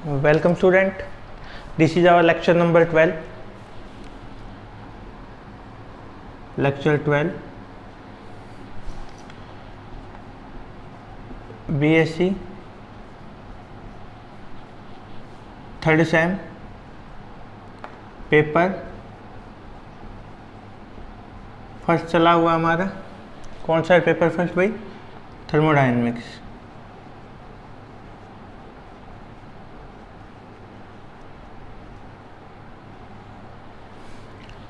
Welcome student, this is our lecture number 12. Lecture 12 BSc third same paper first चला हुआ हमारा। कौन सा है पेपर फर्स्ट भाई? थर्मोडायनेमिक्स।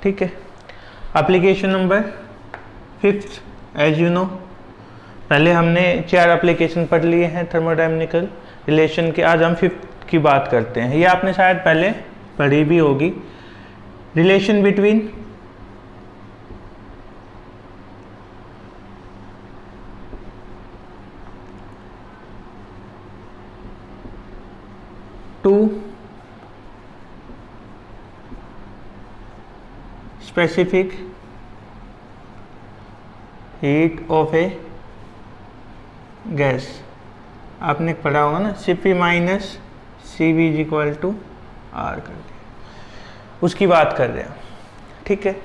ठीक है, application number 5th as you know. पहले हमने 4 एप्लीकेशन पढ़ लिए हैं थर्मोडायनेमिकल रिलेशन के। आज हम 5th की बात करते हैं। ये आपने शायद पहले पढ़ी भी होगी। Relation between two specific heat of a gas। आपने पढ़ा होगा ना, Cp minus Cv is equal to R कर दिया, उसकी बात कर रहे हैं। ठीक है,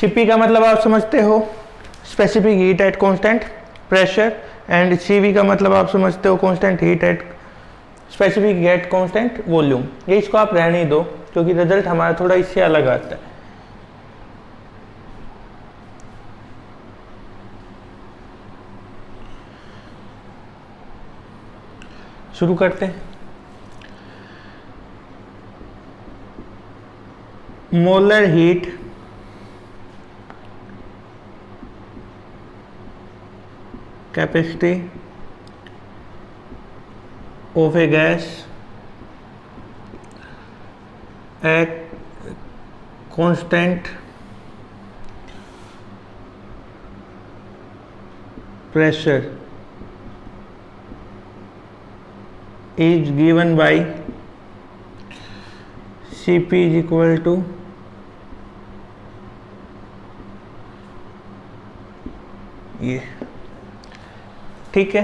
Cp का मतलब आप समझते हो specific heat at constant pressure, and Cv का मतलब आप समझते हो constant heat at specific eight constant volume. ये इसको आप रहने ही दो क्योंकि रिजल्ट हमारा थोड़ा इससे अलग आता है। शुरू करते हैं। Molar heat capacity of A gas at constant pressure is given by Cp is equal to ये। ठीक है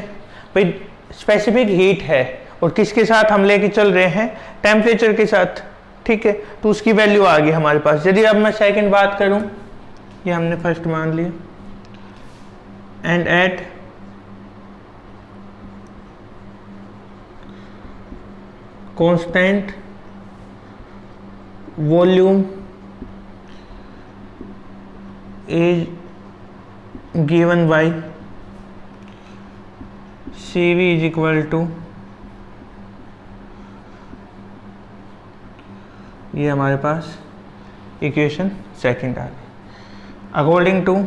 भाई, स्पेसिफिक हीट है और किसके साथ हम लेके चल रहे हैं? टेम्परेचर के साथ। ठीक है, तो उसकी वैल्यू आ गई हमारे पास। यदि अब मैं सेकंड बात करूं, ये हमने फर्स्ट मान लिया, and at constant volume is given by Cv is equal to, ये हमारे पास इक्वेशन सेकंड आ गई। According to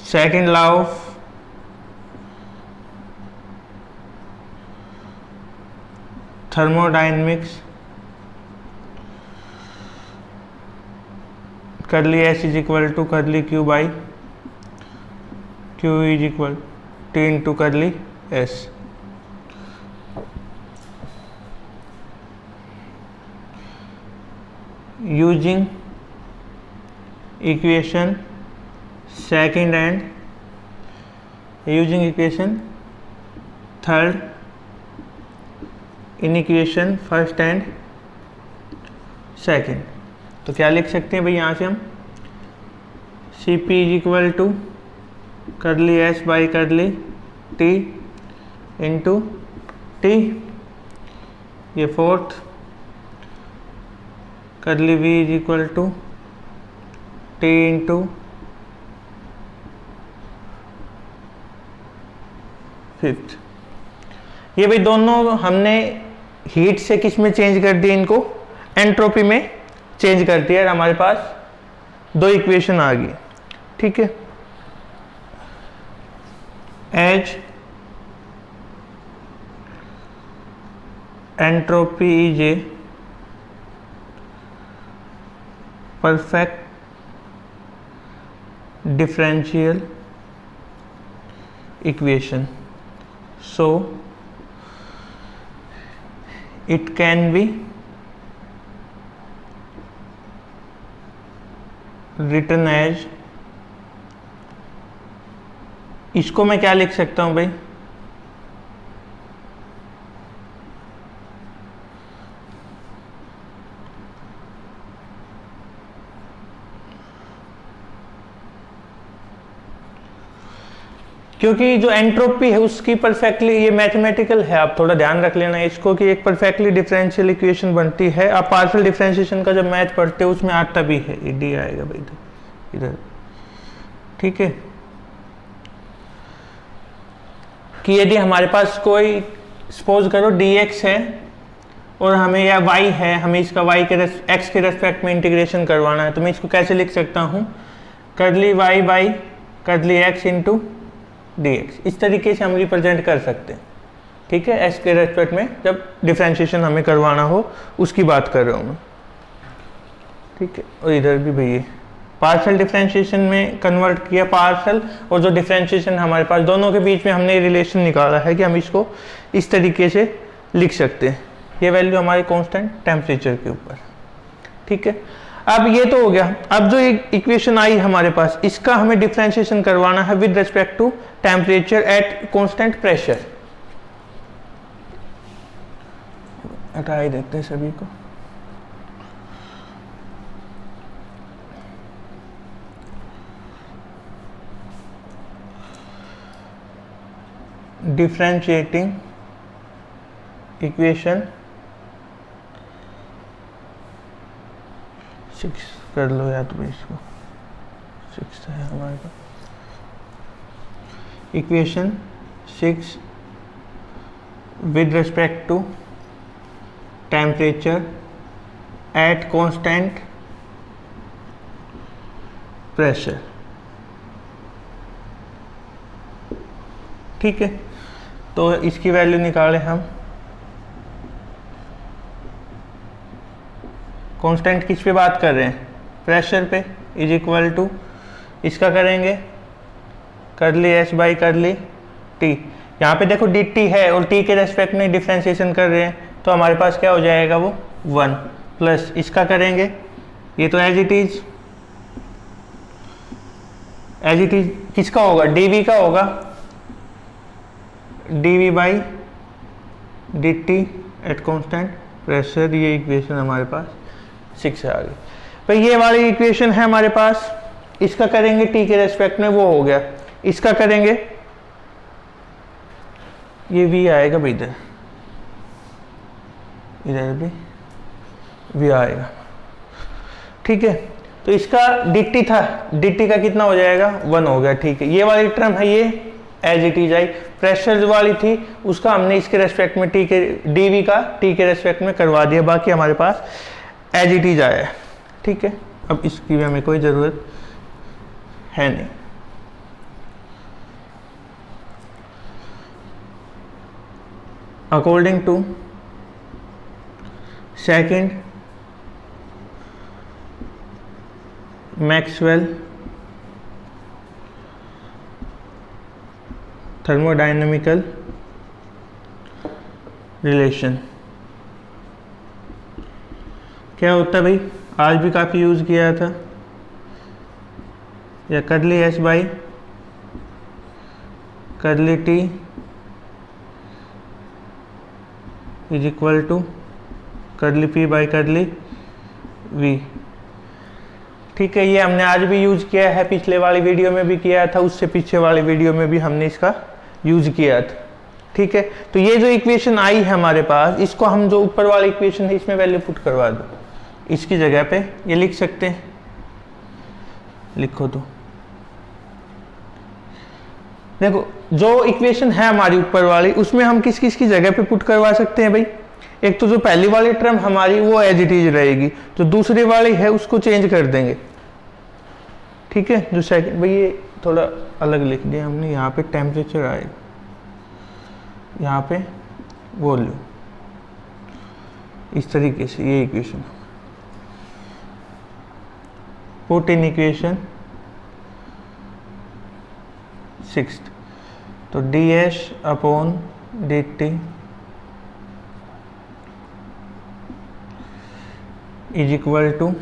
second law of thermodynamics, curly S is equal to curly Q by Q is equal T into curly S. Using equation second and using equation third in equation first and second. तो क्या लिख सकते हैं भाई यहाँ से हम? Cp is equal to curly S by curly T into T, ये fourth, curly V is equal to T into fifth. ये भाई दोनों हमने हीट से किस में चेंज कर दिया? इनको एंट्रोपी में चेंज कर दिया और हमारे पास 2 इक्वेशन आ गई। ठीक है, as entropy is a perfect differential equation, so it can be written as, इसको मैं क्या लिख सकता हूं भाई? क्योंकि जो एंट्रोपी है उसकी परफेक्टली, ये मैथमेटिकल है, आप थोड़ा ध्यान रख लेना इसको, कि एक परफेक्टली डिफरेंशियल इक्वेशन बनती है। आप पार्शियल डिफरेंशिएशन का जब मैथ पढ़ते हो उसमें आता भी है, ये डी आएगा भाई इधर, ठीक है। कि यदि हमारे पास कोई सपोज करो dx है और हमें या y है, हमें इसका y के x के रेस्पेक्ट में इंटीग्रेशन करवाना है, तो मैं इसको कैसे लिख सकता हूँ, curly y by curly x into dx। इस तरीके से हम रिप्रेजेंट कर सकते हैं, ठीक है। x के रेस्पेक्ट में जब डिफरेंशिएशन हमें करवाना हो उसकी बात कर रहा हूँ मैं, ठीक है। और इधर भी भैया पार्शियल डिफरेंशिएशन में कन्वर्ट किया, पार्शियल और जो डिफरेंशिएशन हमारे पास, दोनों के बीच में हमने रिलेशन निकाला है कि हम इसको इस तरीके से लिख सकते हैं। ये वैल्यू हमारी कांस्टेंट टेम्परेचर के ऊपर, ठीक है। अब ये तो हो गया। अब जो इक्वेशन आई हमारे पास, इसका हमें डिफरेंशिएशन करवाना है with respect to temperature at constant pressure. हटा ही देते हैं सभी को। डिफरेंशिएटिंग इक्वेशन 6 कर लो या तो इसको 6 है हमारे पास। Equation 6 with respect to temperature at constant pressure, ठीक है। तो इसकी वैल्यू निकालें हम। कांस्टेंट किस पे बात कर रहे हैं, प्रेशर पे, इज इक्वल टू इसका करेंगे curly S by curly T. यहाँ पे देखो डी टी है और टी के रेस्पेक्ट में डिफ्रेंशिएशन कर रहे हैं, तो हमारे पास क्या हो जाएगा वो 1 प्लस इसका करेंगे, ये तो एज इट इज किसका होगा, डी वी का होगा, D V by D T at constant pressure. ये इक्वेशन हमारे पास 6 है। आगे भाई ये वाली इक्वेशन है हमारे पास, इसका करेंगे टी के रेस्पेक्ट में, वो हो गया। इसका करेंगे, ये वी आएगा भाई, इधर भी वी आएगा, ठीक है। तो इसका dt था, dt का कितना हो जाएगा 1 हो गया, ठीक है। ये वाली टर्म है ये एज इट इज आई। प्रेशर जो वाली थी उसका हमने इसके रेस्पेक्ट में टी के dv का टी के रेस्पेक्ट में करवा दिया, बाकी हमारे पास एज इट इज आया है, ठीक है। अब इसकी भी हमें कोई ज़रूरत है नहीं। According to second Maxwell thermodynamical relation, क्या होता है भाई, आज भी काफ़ी यूज़ किया था, या curly S by curly T is equal to curly P by curly V, ठीक है। ये हमने आज भी यूज किया है, पिछले वाली वीडियो में भी किया था, उससे पीछे वाली वीडियो में भी हमने इसका यूज किया था, ठीक है। तो ये जो इक्वेशन आई है हमारे पास, इसको हम जो ऊपर वाली इक्वेशन है इसमें वैल्यू पुट करवा दो, इसकी जगह पे ये लिख सकते हैं, लिखो। तो देखो जो इक्वेशन है हमारी ऊपर वाली, उसमें हम किस किस की जगह पे पुट करवा सकते हैं भाई। एक तो जो पहली वाली टर्म हमारी वो एज इट इज रहेगी, जो दूसरी वाली है उसको चेंज कर देंगे, ठीक है। जो सेकंड भाई ये थोड़ा अलग लिख दिया हमने, यहाँ पे टेम्परेचर आएगा, यहाँ पे वॉल्यूम, इस तरीके से ये इक्वेशन पुट इन इक्वेशन 6। तो D H upon D T is equal to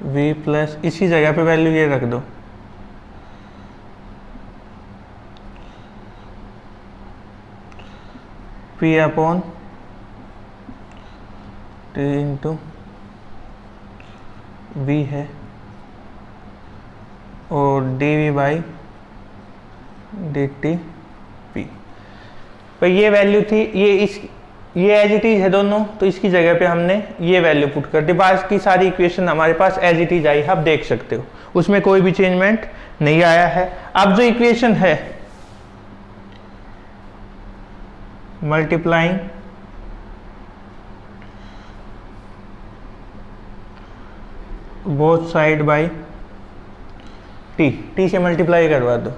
v plus, इसी जगह पे वैल्यू ये रख दो, p upon T into v है और dV/dt P। पर ये वैल्यू थी, ये एज इट इज है दोनों, तो इसकी जगह पे हमने ये वैल्यू पुट कर दी। बाकी सारी इक्वेशन हमारे पास एज इट इज आई, आप देख सकते हो, उसमें कोई भी चेंजमेंट नहीं आया है। अब जो इक्वेशन है multiplying both side by T से मल्टीप्लाई करवा दो,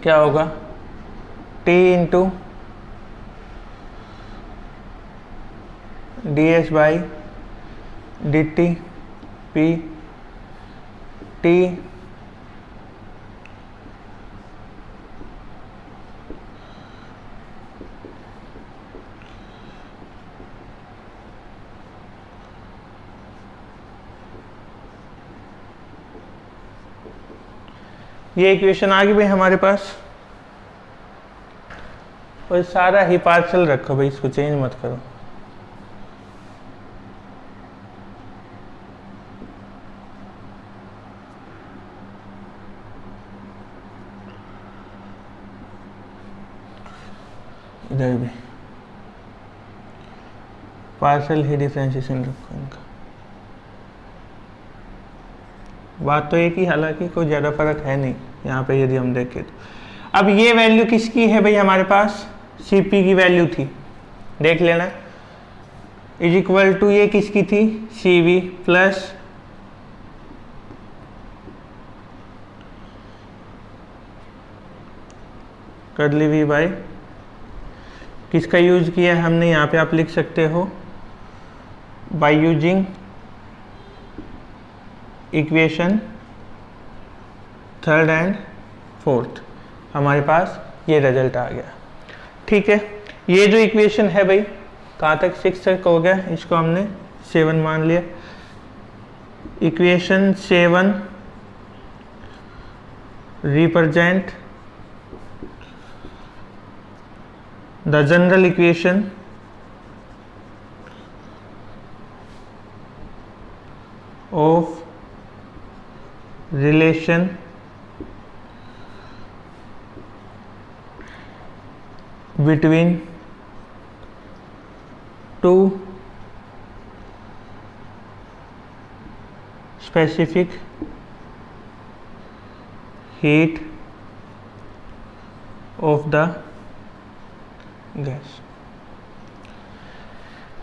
क्या होगा, t into ds/dt p t ये इक्वेशन आ गई भाई हमारे पास। और सारा ही पार्शल रखो भाई, इसको चेंज मत करो। इधर भी पार्शल ही डिफरेंशिएशन रखो इनका। बात तो एक ही, हालांकि कोई ज़्यादा फर्क है नहीं यहाँ पे यदि हम देखें तो। अब ये वैल्यू किसकी है भाई, हमारे पास Cp की वैल्यू थी, देख लेना, इज इक्वल टू ये किसकी थी, Cv plus curly V by, किसका यूज किया है हमने यहाँ पे, आप लिख सकते हो by using equation third and fourth, हमारे पास ये रिजल्ट आ गया। ठीक है, ये जो इक्वेशन है भाई कहाँ तक, 6 तक हो गया, इसको हमने 7 मान लिया। Equation 7 represent the general equation of relation between two specific heat of the gas.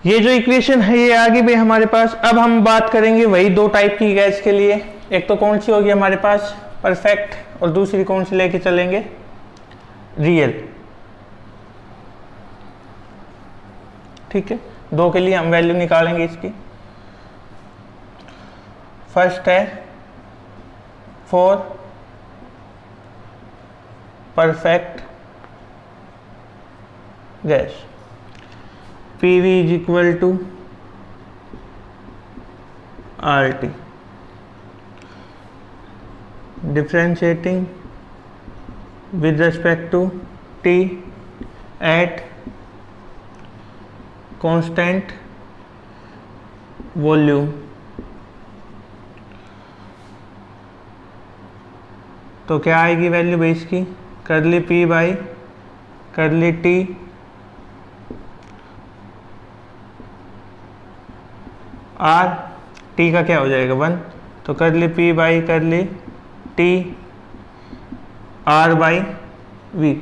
ये जो इक्वेशन है ये आ गई भाई हमारे पास। अब हम बात करेंगे वही दो टाइप की गैस के लिए, एक तो कौन सी होगी हमारे पास, परफेक्ट, और दूसरी कौन सी लेके चलेंगे, रियल। ठीक है, दो के लिए हम वैल्यू निकालेंगे इसकी। फर्स्ट है for perfect gas, PV is equal to RT, differentiating with respect to T at constant volume. तो क्या आएगी वैल्यू बेस की, curly P by curly T R, T का क्या हो जाएगा 1, तो curly P by curly T R by V।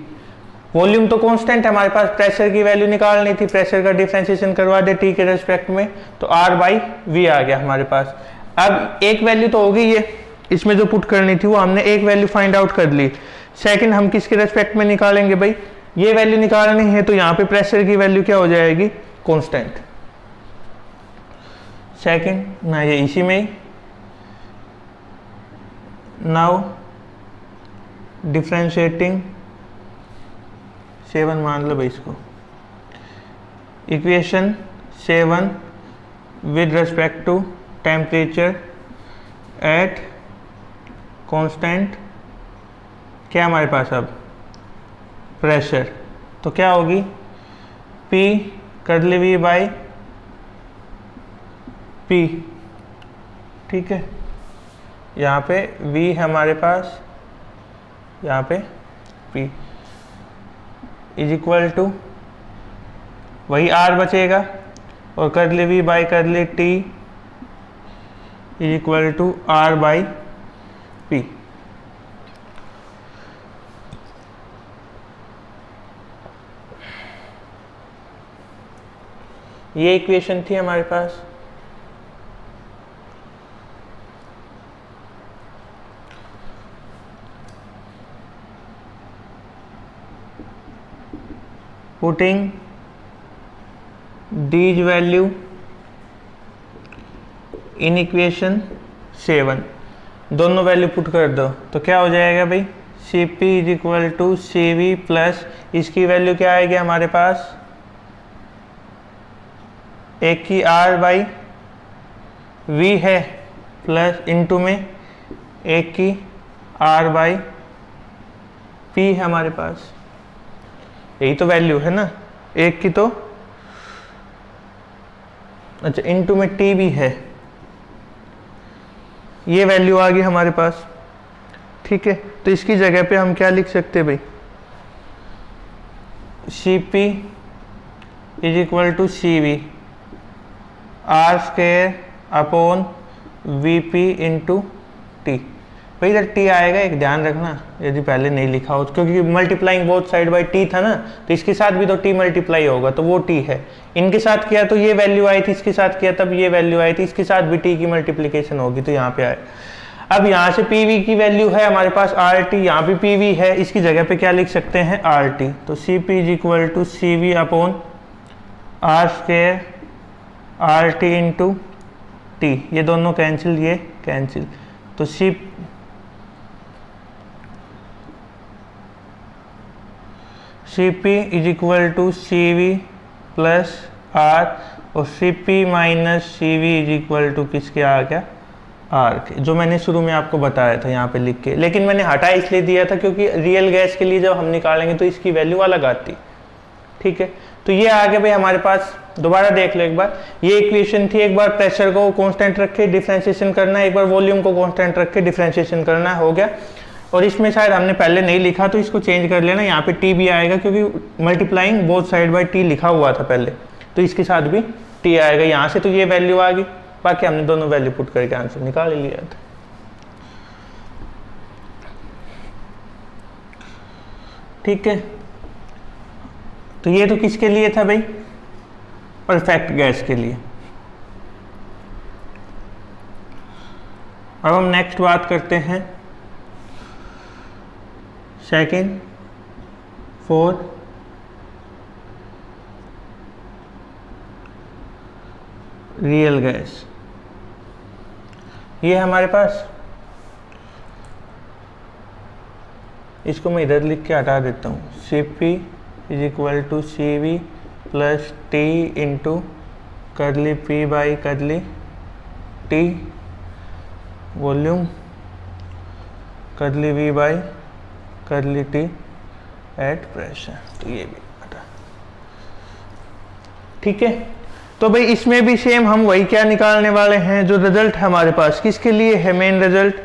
Volume तो कांस्टेंट है हमारे पास, प्रेशर की वैल्यू निकालनी थी, प्रेशर का डिफरेंशिएशन करवा दे T के रेस्पेक्ट में, तो R बाई V आ गया हमारे पास। अब एक वैल्यू तो हो गई है, इसमें जो पुट करनी थी वो हमने एक वैल्यू फाइंड आउट कर ली। सेकंड हम किसके रेस्पेक्ट में निकालेंगे भाई, ये वैल्यू निकालनी है, तो यहाँ पे प्रेशर की वैल्यू क्या हो जाएगी, कांस्टेंट। सेकंड ना ये इसी में ही, नाउ डिफरेंशिएटिंग 7 मान लो भाई इसको, equation 7 with respect to temperature at constant, क्या हमारे पास अब प्रेशर, तो क्या होगी P curly V by P ठीक है, यहाँ पे v है हमारे पास, यहाँ पे p इज इक्वल टू वही r बचेगा और curly v by curly t is equal to r by p। ये इक्वेशन थी हमारे पास। Putting these value in equation 7, दोनों वैल्यू पुट कर दो तो क्या हो जाएगा भाई, C P is equal to C we plus इसकी वैल्यू क्या आएगी हमारे पास, एक की आर बाई वी है प्लस इनटू में एक की आर बाई पी है हमारे पास, यही तो वैल्यू है ना एक की, तो अच्छा इनटू में टी भी है, ये वैल्यू आ गई हमारे पास। ठीक है, तो इसकी जगह पे हम क्या लिख सकते हैं भाई, C P is equal to C V R square upon V P into T. भाई इधर टी आएगा, एक ध्यान रखना यदि पहले नहीं लिखा हो, क्योंकि multiplying both side by T था ना, तो इसके साथ भी तो टी मल्टीप्लाई होगा, तो वो टी है। इनके साथ किया तो ये वैल्यू आई थी, इसके साथ किया तब ये वैल्यू आई थी, इसके साथ भी टी की मल्टीप्लीकेशन होगी तो यहाँ पे आए। अब यहाँ से पी वी की वैल्यू है हमारे पास आर टी, यहाँ पे पी वी है, इसकी जगह पे क्या लिख सकते हैं आर टी, तो C P is equal to C v upon r square are t into T, ये दोनों कैंसिल, ये कैंसिल, तो C P is equal to C we plus r, और c p minus c v is equal to किसके आ गया are के, जो मैंने शुरू में आपको बताया था यहाँ पे लिख के, लेकिन मैंने हटा इसलिए दिया था क्योंकि रियल गैस के लिए जब हम निकालेंगे तो इसकी वैल्यू अलग आती। ठीक है, तो ये आगे भाई हमारे पास, दोबारा देख लो एक बार, ये इक्वेशन थी, एक बार प्रेशर को कांस्टेंट रख के डिफरेंशिएशन करना है, एक बार वॉल्यूम को कांस्टेंट रख के डिफरेंशिएशन करना, हो गया। और इसमें शायद हमने पहले नहीं लिखा तो इसको चेंज कर लेना, यहाँ पे टी भी आएगा क्योंकि multiplying both side by T लिखा हुआ था पहले, तो इसके साथ भी टी आएगा यहाँ से, तो ये वैल्यू आ गई, बाकी हमने दोनों वैल्यू पुट करके आंसर निकाल लिया था। ठीक है, तो ये तो किसके लिए था भाई, परफेक्ट गैस के लिए। अब हम नेक्स्ट बात करते हैं सेकंड, फोर, रियल गैस। ये हमारे पास, इसको मैं इधर लिख के हटा देता हूँ, c P is equal to C we plus t into curly p by curly t volume curly v by curly t at pressure, तो ये भी हटा। ठीक है, तो भाई इसमें भी सेम हम वही क्या निकालने वाले हैं, जो रिजल्ट हमारे पास किसके लिए है, मेन रिजल्ट,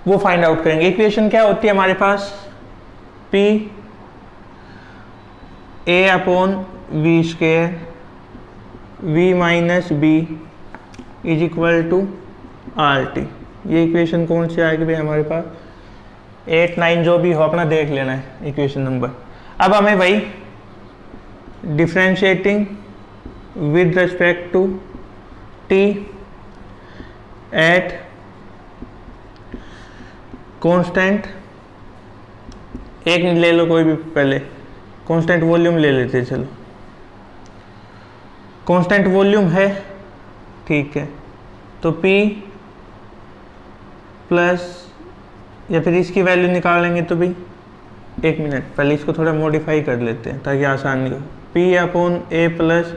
वो फाइंड आउट करेंगे। इक्वेशन क्या होती है हमारे पास, p a upon we square v minus B is equal to R T. ये इक्वेशन कौन सी आएगी भाई हमारे पास, 8, 9 जो भी हो अपना देख लेना है इक्वेशन नंबर। अब हमें भाई differentiating with respect to T at constant, एक ले लो कोई भी, पहले कांस्टेंट वॉल्यूम ले लेते हैं, चलो कांस्टेंट वॉल्यूम है, ठीक है, तो P प्लस, या फिर इसकी वैल्यू निकालेंगे तो भी, एक मिनट पहले इसको थोड़ा मॉडिफाई कर लेते हैं ताकि आसानी हो, P upon a plus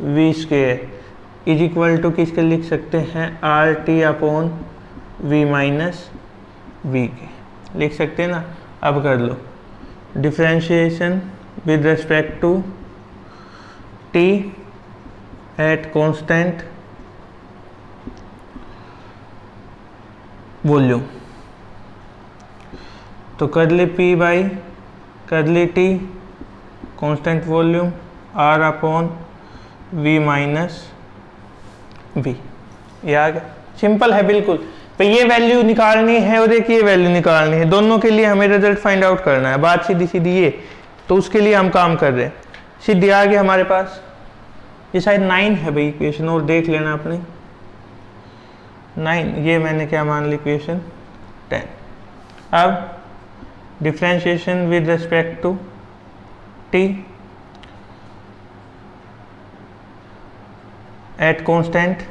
v square is equal to किसके लिख सकते हैं, r t upon we minus v के लिख सकते हैं ना। अब कर लो differentiation with respect to T at constant volume. तो curly P by curly T constant volume r upon we minus v. ये आ गया, सिंपल है बिल्कुल। तो ये वैल्यू निकालनी है और एक ये वैल्यू निकालनी है, दोनों के लिए हमें रिजल्ट फाइंड आउट करना है। बात सीधी सीधी ये, तो उसके लिए हम काम कर रहे हैं। सीधी आ गया हमारे पास, ये शायद 9 है भाई इक्वेशन, और देख लेना आपने 9, ये मैंने क्या मान ली इक्वेशन 10। अब differentiation with respect to T at constant,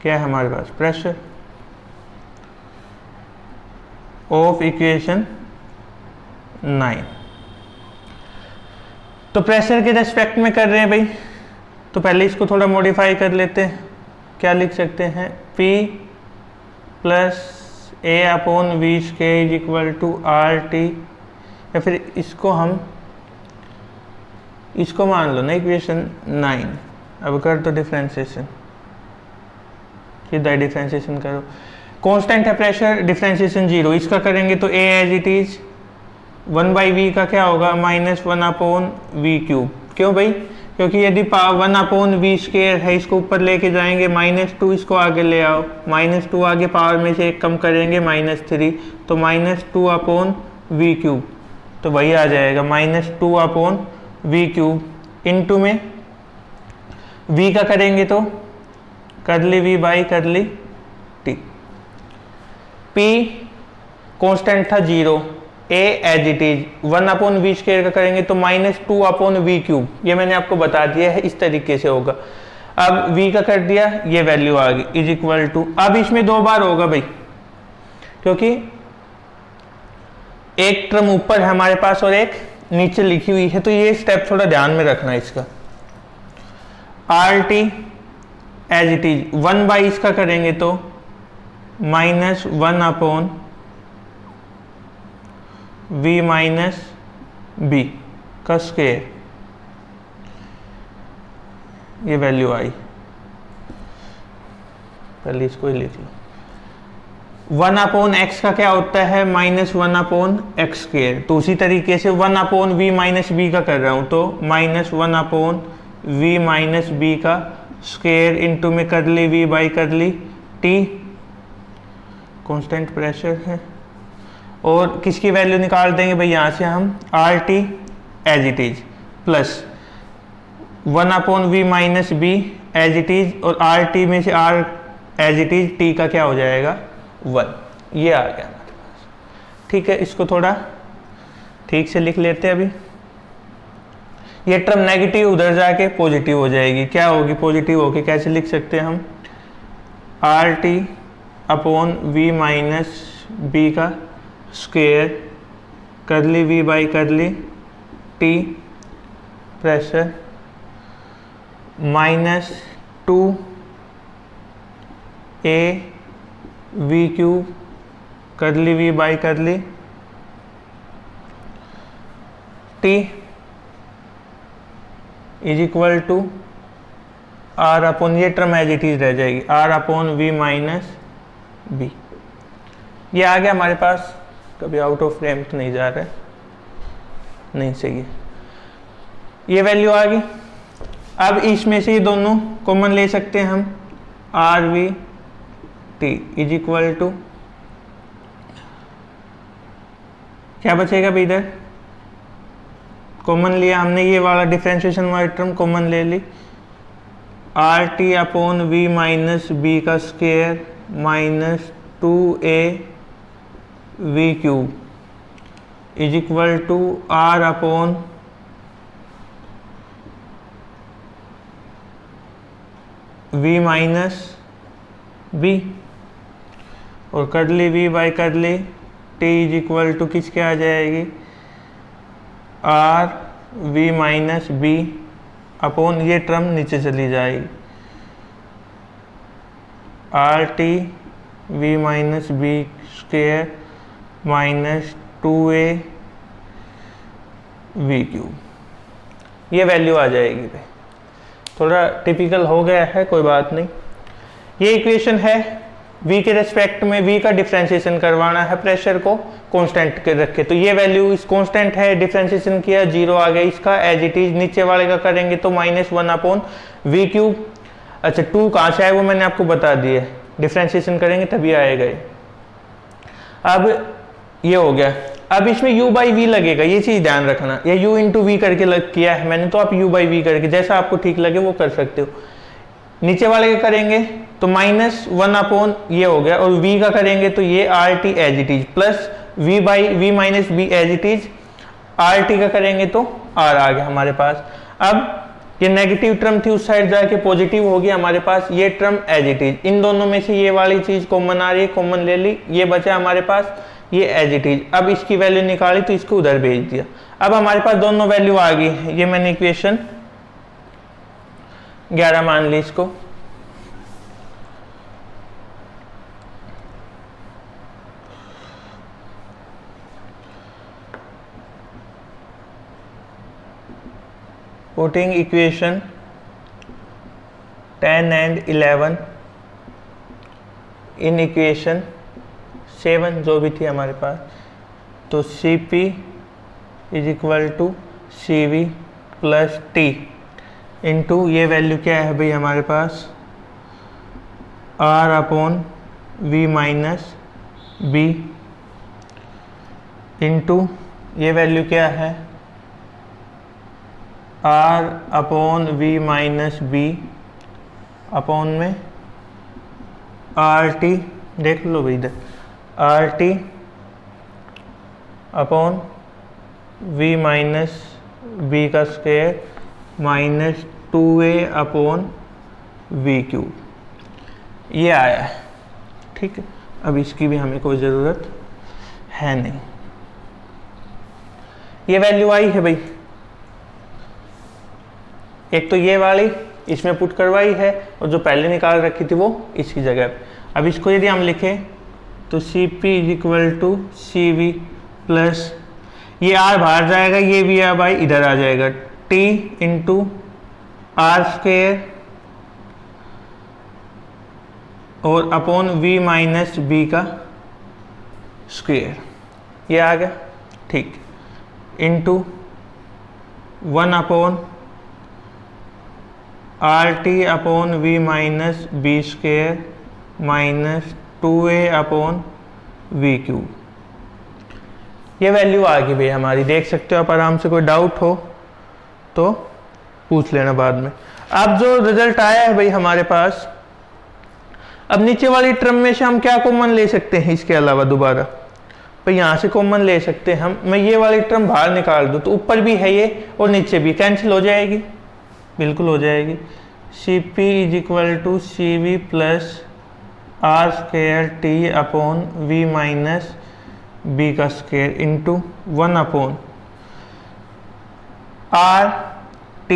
क्या है हमारे पास, प्रेशर ऑफ इक्वेशन 9। तो प्रेशर के रेस्पेक्ट में कर रहे हैं भाई, तो पहले इसको थोड़ा मॉडिफाई कर लेते हैं। क्या लिख सकते हैं, P plus A upon we square is equal to are T, या फिर इसको हम इसको मान लो ना इक्वेशन 9। अब कर दो डिफ्रेंशिएशन, सीधा डिफ्रेंशिएशन करो। कांस्टेंट है प्रेशर, डिफ्रेंशिएशन 0, इसका करेंगे तो ए एज इट इज 1/v का क्या होगा, -1 अपॉन वी क्यूब। क्यों भाई, क्योंकि यदि 1 अपॉन वी स्क्वायर है, इसको ऊपर लेके जाएंगे, -2 इसको आगे ले आओ, -2 आगे पावर में से एक कम करेंगे -3, तो -2 अपॉन वी क्यूब, तो वही आ जाएगा -2 अपॉन वी क्यूब। इनटू में v का करेंगे तो curly v by curly t। p constant था 0, a as it is 1 upon we square का करेंगे तो -2 अपॉन वी क्यूब, ये मैंने आपको बता दिया है, इस तरीके से होगा। अब v का कर दिया, ये वैल्यू आ गई, इज इक्वल टू, अब इसमें 2 बार होगा भाई, क्योंकि एक टर्म ऊपर है हमारे पास और एक नीचे लिखी हुई है, तो ये स्टेप थोड़ा ध्यान में रखना है इसका। R T as it is 1 by इसका करेंगे तो -1 अपॉन v माइनस बी का स्क्वायर, ये वैल्यू आई, पहले इसको ही लिख लो। 1 अपॉन एक्स का क्या होता है, -1 अपॉन एक्स स्क्वायर, तो उसी तरीके से 1 अपॉन वी माइनस बी का कर रहा हूं, तो -1 अपॉन वी माइनस बी का स्क्वायर इंटू में curly we by curly T, constant pressure है। और किसकी वैल्यू निकाल देंगे भाई, यहाँ से हम are T as it is plus 1 upon we minus B as it is, और आर टी में से R as it is, T का क्या हो जाएगा 1, ये आ गया हमारे पास। ठीक है, इसको थोड़ा ठीक से लिख लेते हैं। अभी ये टर्म नेगेटिव उधर जाके पॉजिटिव हो जाएगी, क्या होगी, पॉजिटिव होके कैसे लिख सकते हैं हम, are t upon we minus B का square curly we by curly t pressure -2 a v cube curly we by curly T is equal to r upon, ये टर्म एज इट इज रह जाएगी, r upon we minus b. ये आ गया हमारे पास, कभी out of frame तो नहीं जा रहा है, नहीं सही है, ये वैल्यू आ गई। अब इसमें से ये दोनों कॉमन ले सकते हैं हम, R V T is equal to, क्या बचेगा भाई, इधर कॉमन लिया हमने, ये वाला डिफरेंशिएशन वाली टर्म कॉमन ले ली, r t upon we minus B का square -2a we cube is equal to r upon we minus b, और curly we by curly T is equal to किसके आ जाएगी, r v minus b upon, ये term नीचे चली जाएगी, r t v minus b square -2a we cube, ये value आ जाएगी भाई। थोड़ा टिपिकल हो गया है, कोई बात नहीं। ये इक्वेशन है, v के रेस्पेक्ट में v का डिफ्रेंशिएशन करवाना है प्रेशर को कांस्टेंट के रख के, तो ये वैल्यू इस कांस्टेंट है, डिफ्रेंशिएशन किया 0 आ गया इसका एज इट इज। नीचे वाले का करेंगे तो -1/v³। अच्छा 2 कहाँ से आए वो मैंने आपको बता दिया, डिफ्रेंशिएशन करेंगे तभी आएगा ये। अब ये हो गया, अब इसमें u/v लगेगा, ये चीज ध्यान रखना, ये u × v करके किया है मैंने, तो आप u/v करके जैसा आपको ठीक लगे वो कर सकते हो। नीचे वाले का करेंगे तो -1/ ये हो गया, और v का करेंगे तो ये RT as it is plus v/v - b as it is, RT का करेंगे तो R आ गया हमारे पास। अब ये नेगेटिव टर्म थी उस साइड जाके पॉजिटिव हो गया हमारे पास, ये टर्म एज इट इज। इन दोनों में से ये वाली चीज कॉमन आ रही है, कॉमन ले ली, ये बचा हमारे पास ये एज इट इज। अब इसकी वैल्यू निकाली तो इसको उधर भेज दिया, अब हमारे पास दोनों वैल्यू आ गई है। ये मैंने इक्वेशन 11 मान ली इसको। Putting equation 10 and 11 in equation 7 जो भी थी हमारे पास, तो Cp = Cv + T इंटू ये वैल्यू क्या है भाई हमारे पास R/v - b इंटू ये वैल्यू क्या है R/v - b अपॉन में RT, देख लो भाई इधर, RT अपॉन v - b का स्क्वायर माइनस 2a/v³, ये आया है। ठीक है, अब इसकी भी हमें कोई ज़रूरत है नहीं, ये वैल्यू आई है भाई। एक तो ये वाली इसमें पुट करवाई है, और जो पहले निकाल रखी थी वो इसकी जगह पे। अब इसको यदि हम लिखें तो Cp = Cv प्लस ये R बाहर जाएगा, ये भी भाई इधर आ जाएगा, T × R² और अपॉन v - b का स्क्वायर, ये आ गया। ठीक, into 1/RT upon v - b² minus 2a/v³। ये वैल्यू आ गई भाई हमारी, देख सकते हो आप आराम से, कोई डाउट हो तो पूछ लेना बाद में। अब जो रिजल्ट आया है भाई हमारे पास, अब नीचे वाली टर्म में से हम क्या कॉमन ले सकते हैं इसके अलावा दोबारा, भाई यहाँ से कॉमन ले सकते हैं हम। मैं ये वाली टर्म बाहर निकाल दूँ तो ऊपर भी है ये और नीचे भी, कैंसिल हो जाएगी, बिल्कुल हो जाएगी। Cp = Cv plus R² T upon v - b का square into 1/RT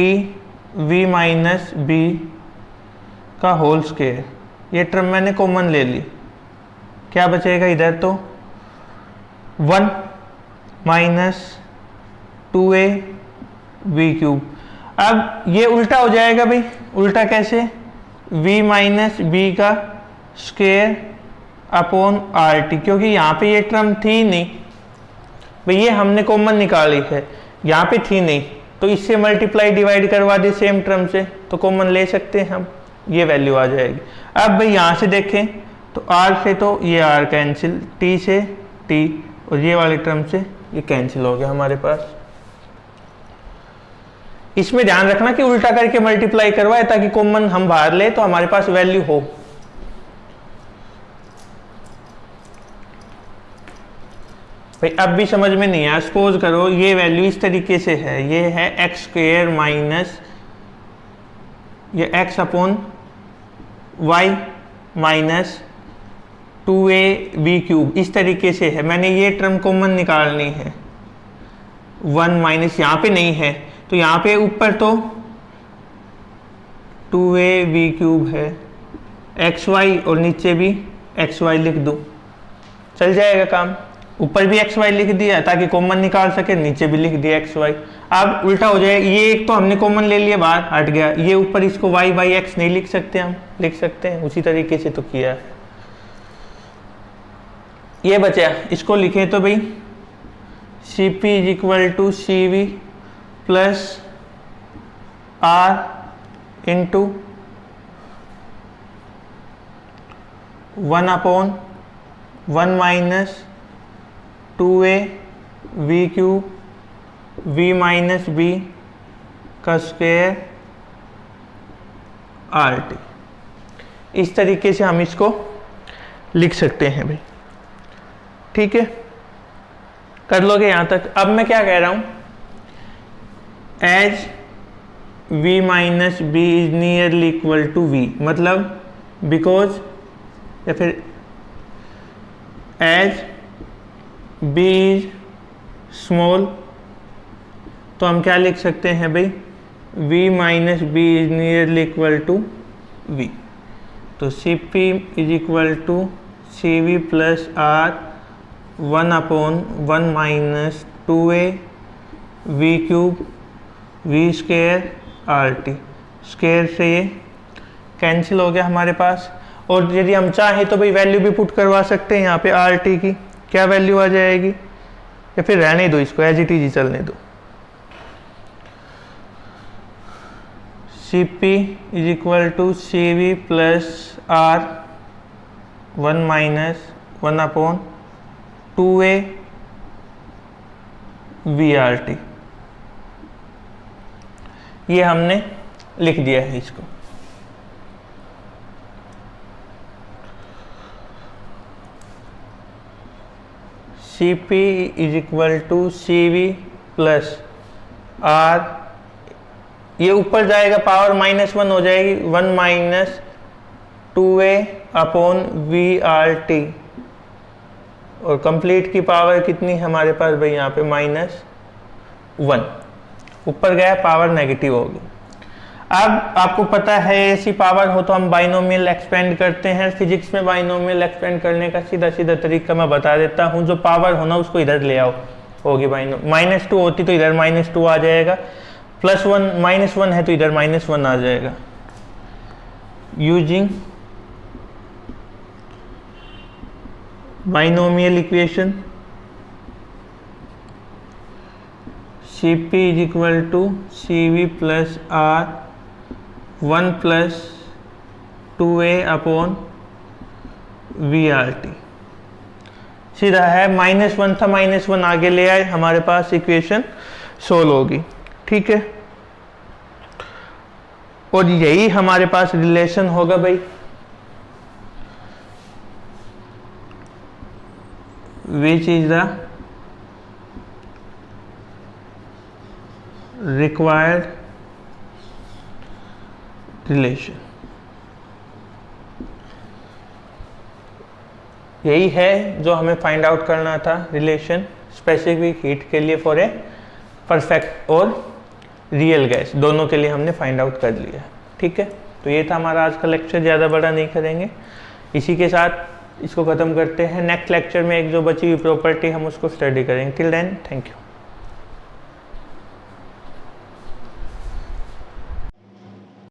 v - b का होल स्क्वायर। ये टर्म मैंने कॉमन ले ली, क्या बचेगा इधर, तो 1 माइनस 2a/v³। अब ये उल्टा हो जाएगा भाई, उल्टा कैसे, v - b का स्क्वायर अपॉन RT, क्योंकि यहाँ पे ये टर्म थी नहीं भाई, ये हमने कॉमन निकाली है, यहाँ पे थी नहीं, तो इससे मल्टीप्लाई डिवाइड करवा दे सेम टर्म से, तो कॉमन ले सकते हैं हम, ये वैल्यू आ जाएगी। अब भाई यहाँ से देखें तो R से तो ये R कैंसिल, T से T, और ये वाली टर्म से ये कैंसिल हो गया हमारे पास। इसमें ध्यान रखना कि उल्टा करके मल्टीप्लाई करवाए ताकि कॉमन हम बाहर ले तो हमारे पास वैल्यू हो। भाई अब भी समझ में नहीं आया, सपोज करो ये वैल्यू इस तरीके से है, ये है x² माइनस ये x/y माइनस 2a/v³, इस तरीके से है। मैंने ये टर्म कॉमन निकालनी है, 1 माइनस यहाँ पे नहीं है तो यहाँ पे ऊपर तो 2a/v³ है xy और नीचे भी xy लिख दूँ, चल जाएगा काम। ऊपर भी एक्स वाई लिख दिया ताकि कॉमन निकाल सके, नीचे भी लिख दिया एक्स वाई। अब उल्टा हो जाए, ये एक तो हमने कॉमन ले लिया, बाहर हट गया, ये ऊपर इसको वाई बाई एक्स नहीं लिख सकते, हम लिख सकते हैं उसी तरीके से तो किया है। ये बचा, इसको लिखे तो भाई C P is equal to C we plus R into 1/1 minus 2a we cube V minus B का स्क्वायर आर टी। इस तरीके से हम इसको लिख सकते हैं भाई, ठीक है, कर लोगे यहां तक। अब मैं क्या कह रहा हूं, as v minus B is nearly equal to v, मतलब बिकॉज, या फिर एज b इज स्मॉल, तो हम क्या लिख सकते हैं भाई, v minus B is nearly equal to v। तो C P is equal to C we plus R 1/1 minus 2a we cube V square are T. Square से ये कैंसिल हो गया हमारे पास। और यदि हम चाहें तो भाई वैल्यू भी पुट करवा सकते हैं यहाँ पे आर टी की, क्या वैल्यू आ जाएगी, या फिर रहने दो इसको एज इट इज ही चलने दो। C P is equal to C we plus R 1 minus 1/2a V R T, ये हमने लिख दिया है इसको। C P is equal to C we plus R, ये ऊपर जाएगा पावर -1 हो जाएगी, 1 minus 2a upon V R T, और कंप्लीट की पावर कितनी हमारे पास भाई यहाँ पे -1, ऊपर गया पावर नेगेटिव होगी। अब आपको पता है ऐसी पावर हो तो हम बाइनोमियल एक्सपेंड करते हैं। फिजिक्स में बाइनोमियल एक्सपेंड करने का सीधा सीधा तरीका मैं बता देता हूँ, जो पावर होना उसको इधर ले आओ, होगी बाइनो, -2 होती तो इधर -2 आ जाएगा, +1 -1 है तो इधर -1 आ जाएगा। Using binomial equation C P is equal to C we plus R 1 plus 2a upon V R T, सीधा है, -1 था, -1 आगे ले आए, हमारे पास इक्वेशन सोल्व होगी, ठीक है। और यही हमारे पास रिलेशन होगा भाई which is the required relation। यही है जो हमें फाइंड आउट करना था, रिलेशन स्पेसिफिक हीट के लिए फॉर ए परफेक्ट और रियल गैस, दोनों के लिए हमने फाइंड आउट कर लिया, ठीक है। तो ये था हमारा आज का लेक्चर, ज़्यादा बड़ा नहीं करेंगे, इसी के साथ इसको ख़त्म करते हैं। नेक्स्ट लेक्चर में एक जो बची हुई प्रॉपर्टी हम उसको स्टडी करेंगे। Till then thank you.